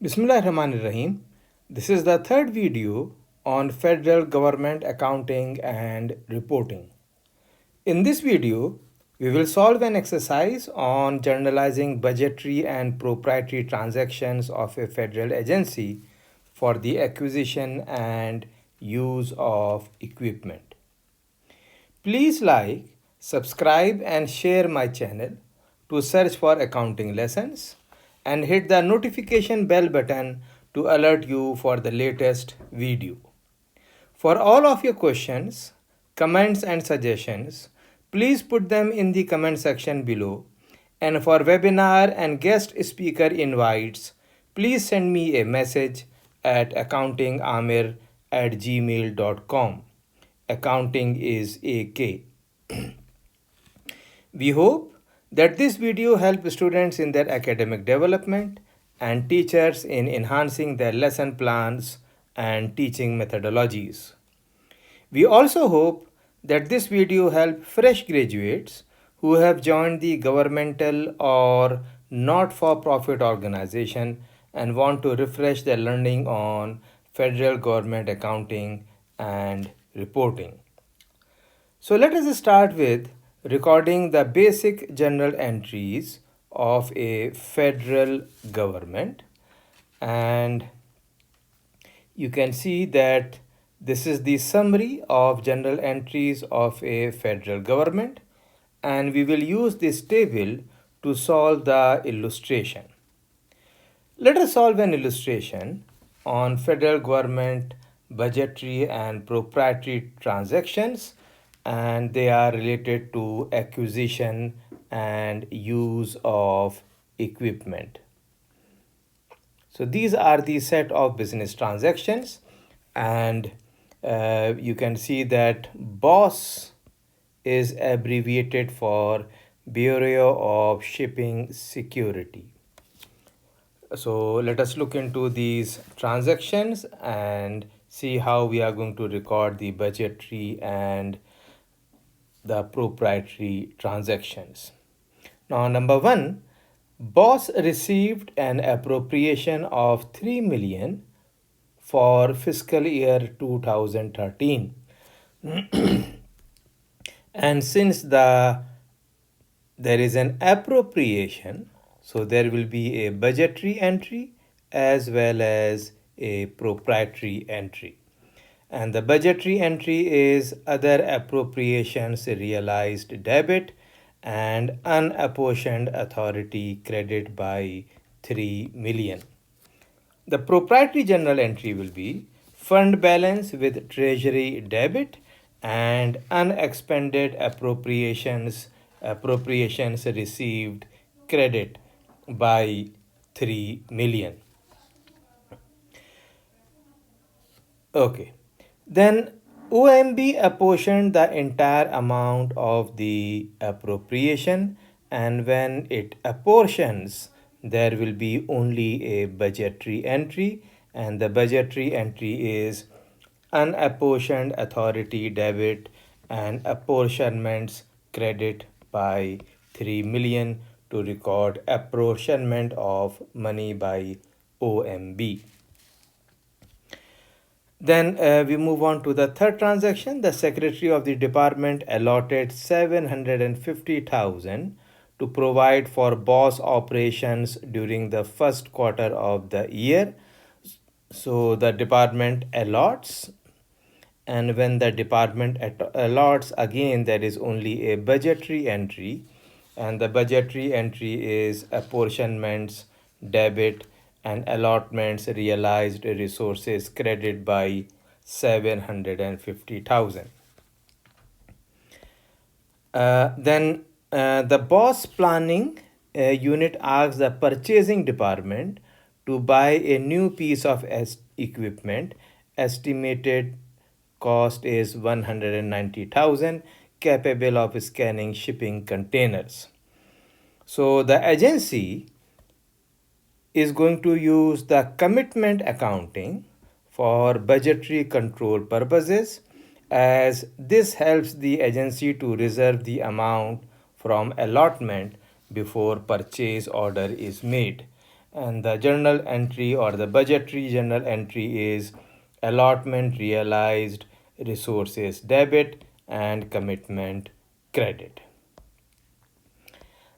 Bismillahirrahmanirrahim. This is the third video on federal government accounting and reporting. In this video, we will solve an exercise on generalizing budgetary and proprietary transactions of a federal agency for the acquisition and use of equipment. Please like, subscribe and share my channel to search for accounting lessons and hit the notification bell button to alert you for the latest video. For all of your questions, comments and suggestions, please put them in the comment section below. And for webinar and guest speaker invites, please send me a message at accountingamir@gmail.com. Accounting is AK. We hope that this video helps students in their academic development and teachers in enhancing their lesson plans and teaching methodologies. We also hope that this video helps fresh graduates who have joined the governmental or not-for-profit organization and want to refresh their learning on federal government accounting and reporting. So let us start with recording the basic journal entries of a federal government, and you can see that this is the summary of journal entries of a federal government, and we will use this table to solve the illustration. Let us solve an illustration on federal government budgetary and proprietary transactions, and they are related to acquisition and use of equipment. So these are the set of business transactions, and you can see that BOSS is abbreviated for Bureau of Shipping Security. So let us look into these transactions and see how we are going to record the budgetary and the proprietary transactions. Now, number one, BOSS received an appropriation of 3 million for fiscal year 2013. And since there is an appropriation, so there will be a budgetary entry as well as a proprietary entry. And the budgetary entry is other appropriations realized debit and unapportioned authority credit by 3 million. The proprietary journal entry will be fund balance with treasury debit and unexpended appropriations received credit by 3 million. Okay. Then OMB apportioned the entire amount of the appropriation, and when it apportions, there will be only a budgetary entry, and the budgetary entry is unapportioned authority debit and apportionments credit by 3 million to record apportionment of money by OMB. Then we move on to the third transaction. The Secretary of the Department allotted 750,000 to provide for BOSS operations during the first quarter of the year. So the department allots, and when the department allots, again there is only a budgetary entry, and the budgetary entry is apportionments debit and allotments realized resources credit by 750,000. Then the BOSS planning unit asks the purchasing department to buy a new piece of equipment. Estimated cost is 190,000, capable of scanning shipping containers. So the agency is going to use the commitment accounting for budgetary control purposes, as this helps the agency to reserve the amount from allotment before purchase order is made. And the journal entry or the budgetary journal entry is allotment realized, resources debit, and commitment credit.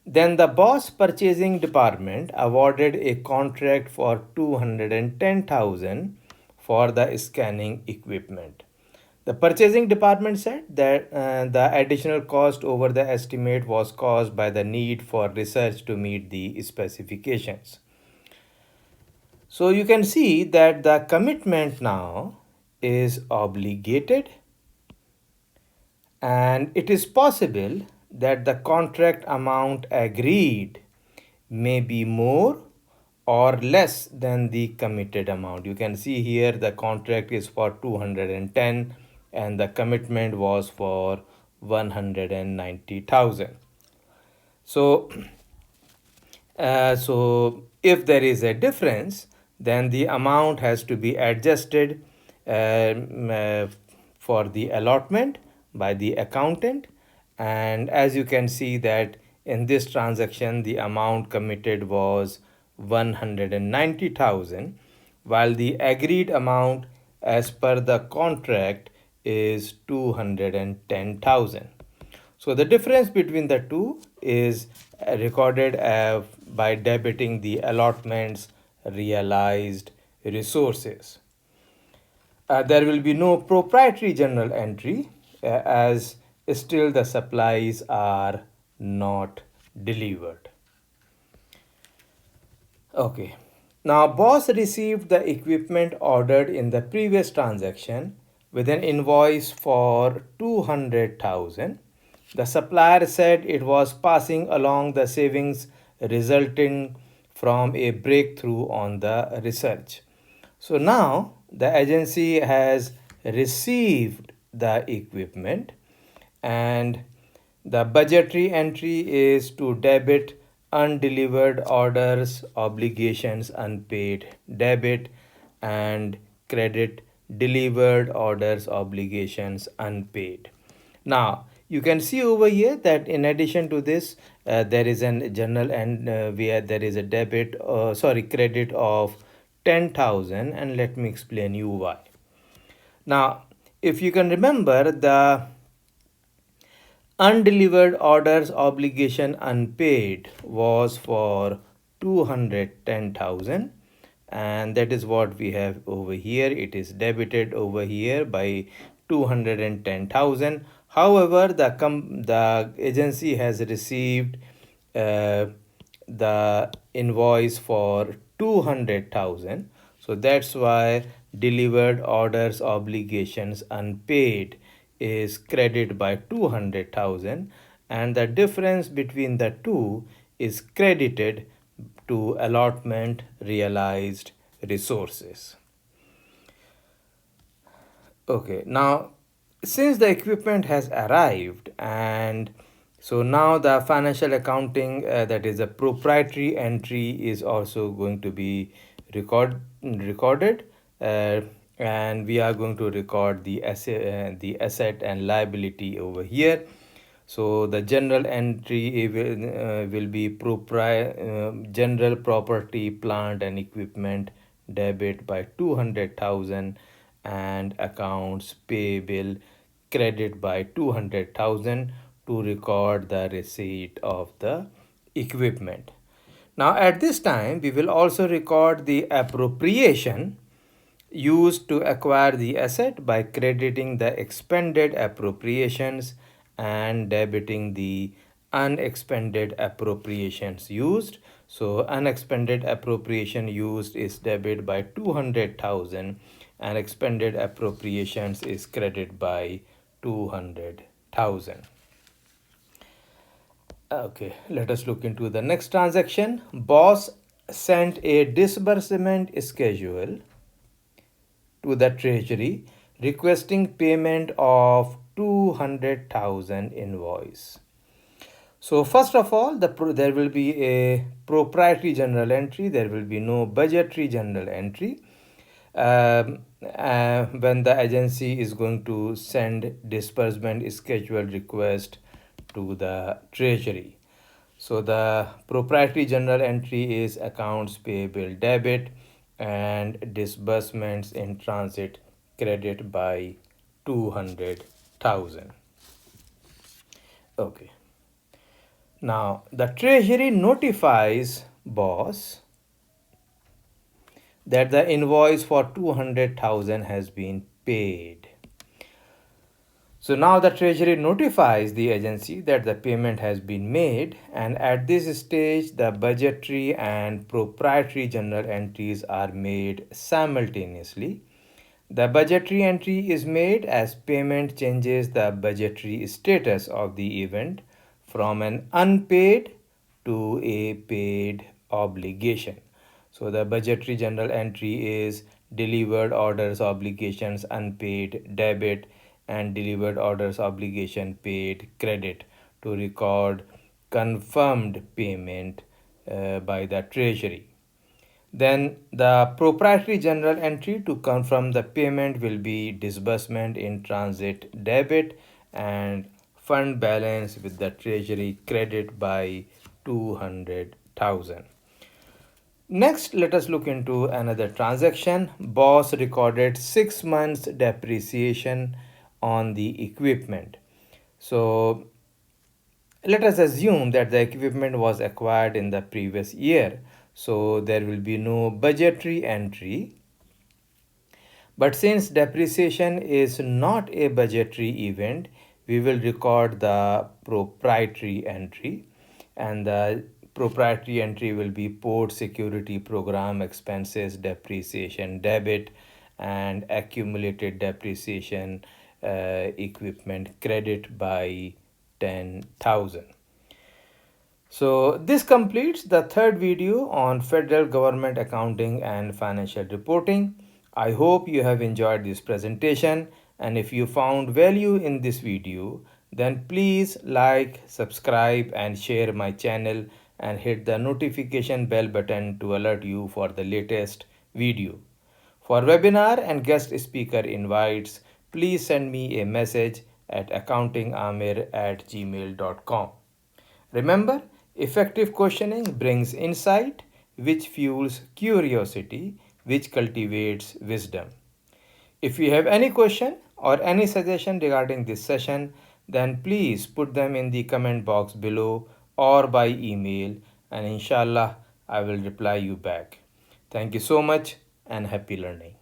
Then the boss purchasing department awarded a contract for 210,000 for the scanning equipment. The purchasing department said that the additional cost over the estimate was caused by the need for research to meet the specifications. So you can see that the commitment now is obligated, and it is possible that the contract amount agreed may be more or less than the committed amount. You can see here the contract is for 210 and the commitment was for 190,000. So if there is a difference, then the amount has to be adjusted for the allotment by the accountant. And as you can see that in this transaction, the amount committed was 190,000, while the agreed amount as per the contract is 210,000. So the difference between the two is recorded by debiting the allotments realized resources. There will be no proprietary journal entry as still the supplies are not delivered. Okay. Now, boss received the equipment ordered in the previous transaction with an invoice for 200,000. The supplier said it was passing along the savings resulting from a breakthrough on the research. So now the agency has received the equipment, and the budgetary entry is to debit undelivered orders, obligations unpaid, debit, and credit delivered orders, obligations unpaid. Now you can see over here that in addition to this, there is a journal and where there is a credit of 10,000, and let me explain you why. Now, if you can remember, the undelivered orders obligation unpaid was for 210,000, and that is what we have over here. It is debited over here by 210,000. However, the agency has received the invoice for 200,000. So that's why delivered orders obligations unpaid is credited by 200,000, and the difference between the two is credited to allotment realized resources. Okay, now since the equipment has arrived, and so now the financial accounting, that is a proprietary entry, is also going to be recorded, and we are going to record the asset and liability over here. So the general entry will be general property, plant and equipment debit by 200,000, and accounts payable credit by 200,000 to record the receipt of the equipment. Now at this time we will also record the appropriation used to acquire the asset by crediting the expended appropriations and debiting the unexpended appropriations used. So unexpended appropriation used is debit by 200,000 and expended appropriations is credited by 200,000. Okay, let us look into the next transaction. Boss sent a disbursement schedule to the treasury requesting payment of 200,000 invoice. So first of all, there will be a proprietary journal entry. There will be no budgetary journal entry when the agency is going to send disbursement schedule request to the treasury. So the proprietary journal entry is accounts payable debit and disbursements in transit credit by 200,000. Okay. Now the treasury notifies boss that the invoice for 200,000 has been paid. So now the treasury notifies the agency that the payment has been made, and at this stage the budgetary and proprietary journal entries are made simultaneously. The budgetary entry is made as payment changes the budgetary status of the event from an unpaid to a paid obligation. So the budgetary journal entry is delivered orders obligations unpaid debit and delivered orders obligation paid credit to record confirmed payment by the treasury. Then the proprietary journal entry to confirm the payment will be disbursement in transit debit and fund balance with the treasury credit by 200,000. Next, let us look into another transaction. Boss recorded 6 months depreciation on the equipment. So let us assume that the equipment was acquired in the previous year. So there will be no budgetary entry. But since depreciation is not a budgetary event, we will record the proprietary entry, and the proprietary entry will be port security program expenses depreciation debit and accumulated depreciation equipment credit by 10,000. So this completes the third video on federal government accounting and financial reporting. I hope you have enjoyed this presentation, and if you found value in this video, then please like, subscribe and share my channel and hit the notification bell button to alert you for the latest video. For webinar and guest speaker invites, please send me a message at accountingamir@gmail.com. Remember, effective questioning brings insight, which fuels curiosity, which cultivates wisdom. If you have any question or any suggestion regarding this session, then please put them in the comment box below or by email, and inshallah, I will reply you back. Thank you so much and happy learning.